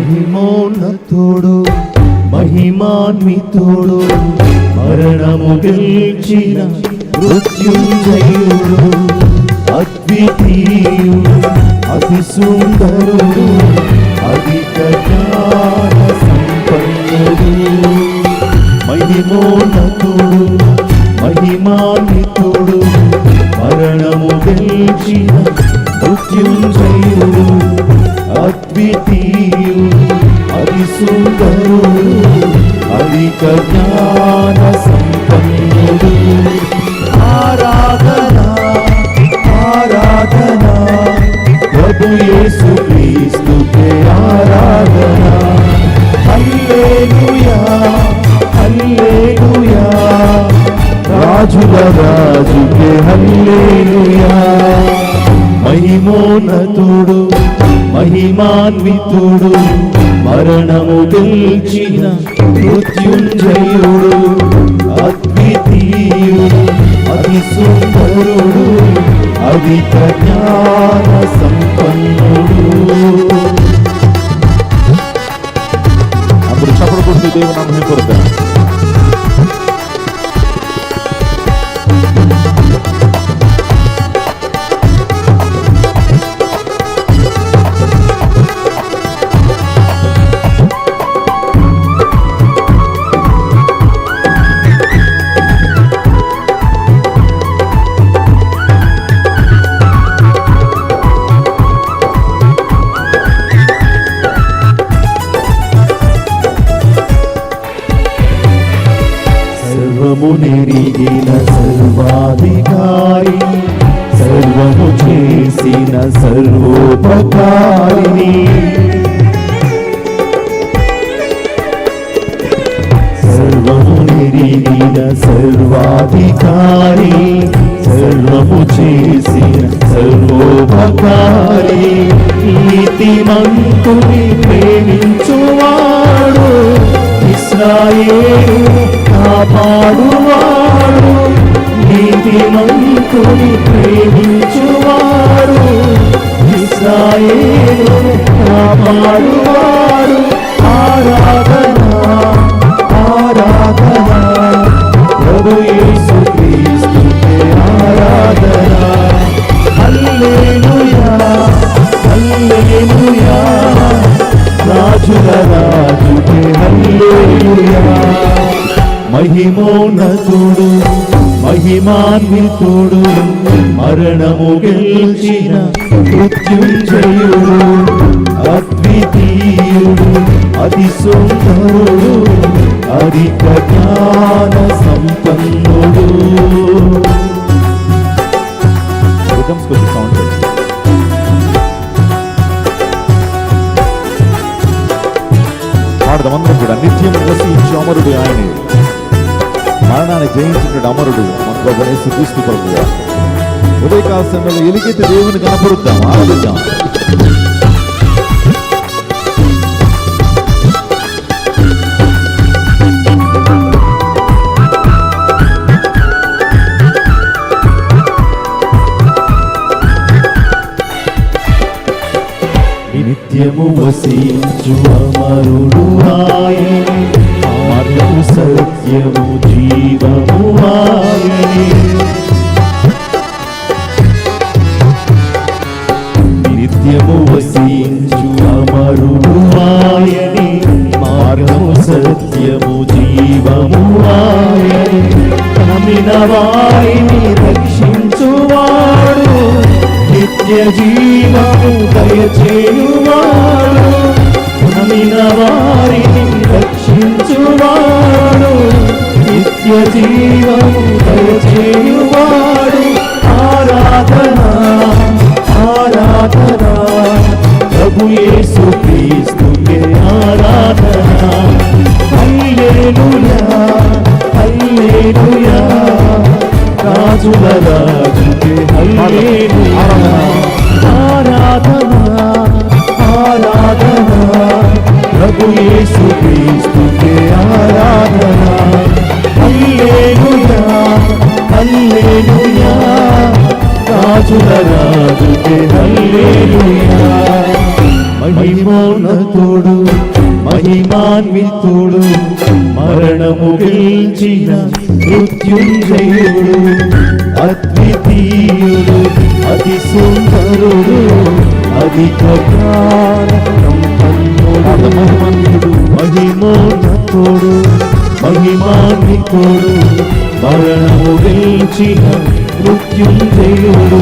మహిమోన్నతుడు మహిమాన్వితుడు మరణము గెలిచిన మృత్యుంజయుడు అద్వితీయుడు అతి సుందరుడు అధిక జ్ఞాన సంపన్నుడు మహిమోన్నతుడు మహిమాన్వితుడు మరణము గెలిచిన మృత్యుంజయుడు అద్వితీయుడు అతి సుందరుడు అధిక జ్ఞాన సంపన్నుడు ఆరాధన ఆరాధన ప్రభు యేసు క్రీస్తుకే ఆరాధన హల్లెలూయా హల్లెలూయా రాజుల రాజుకే హల్లెలూయా మహిమోన్నతుడు మహిమాన్వితుడు మరణము గెలిచిన మృత్యుంజయుడు అద్వితీయుడు అతి సుందరుడు అధిక జ్ఞాన సంపన్నుడు. అందరూ చప్పట్లు కొట్టి దేవుని మహిమపరుద్దాం. సర్వము నెరిగిన సర్వాధికారి సర్వము చేసిన సర్వోపకారిని సర్వము నెరిగిన సర్వాధికారి సర్వము చేసిన సర్వోపకారి నీతిమంతుని ప్రేమించువాడు ఇశ్రాయేలు కాపాడువాడు నీతిమంతుని ప్రేమించువాడు ఇశ్రాయేలు కాపాడువాడు ఆరాధన ఆరాధన ప్రభు యేసు క్రీస్తుకే ఆరాధన హల్లెలూయా హల్లెలూయా రాజుల రాజుకే హల్లెలూయా మహిమోన్నతుడు మహిమాన్వితుడు మరణము గెలిచిన మృత్యుంజయుడు అద్వితీయుడు అతి సుందరుడు అధిక జ్ఞాన సంపన్నుడు. పాడదామందరం కూడా నిత్యం వసించు అమరుడు ఆయనే మరణాన్ని జయించిన అమరుడు మన ప్రభువైన యేసుక్రీస్తు ప్రభువా. ఉదయకాల సమయంలో ఎలుగెత్తి దేవుని కనపరుద్దాం, ఆరాధిద్దాం. నిత్యము వసించు అమరుడు ఆయనే మార్గము సత్యము జీవము ఆయనే నిత్యము వసించు అమరుడు ఆయనే మార్గము సత్యము జీవము ఆయనే నమ్మిన వారిని రక్షించువాడు నిత్య జీవము దయచేయువాడు నమ్మిన వారిని రక్షించువాడు నిత్య జీవము దయచేయువాడు ఆరాధన ఆరాధన ప్రభు యేసు క్రీస్తుకే ఆరాధన హల్లెలూయా హల్లెలూయా రాజుల రాజుకే హల్లెలూయా ఆరాధన ఆరాధన మహిమాన్వితుడు మరణము గెలిచిన మృత్యుంజయుడు అద్వితీయుడు అతి సుందరుడు అధిక సంపన్నుడు మహిమోన్నతుడు మహిమాన్వితుడు మరణము గెలిచిన మృత్యుంజయుడు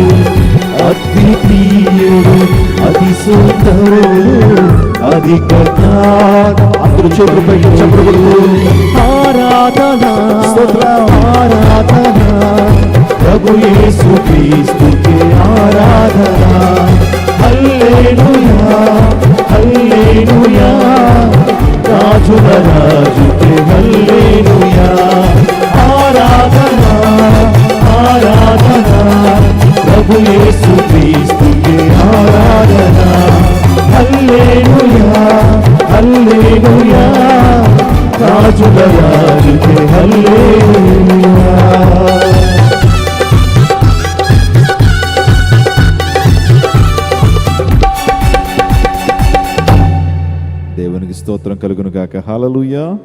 అద్వితీయుడు అతి సుందరుడు అధిక అందరూ చేతులు పైకి చెప్పకూడదు. ఆరాధన ఆరాధన ప్రభు యేసు క్రీస్తుకే ఆరాధన హల్లెలూయా హల్లెలూయా రాజుల రాజుకే హల్లెలూయా ఆరాధన ఆరాధన ప్రభు యేసు క్రీస్తుకే ఆరాధన హల్లెలూయా హల్లెలూయా రాజుల రాజుకే హల్లెలూయా. దేవునికి స్తోత్రం కలుగును గాక. హల్లెలూయా.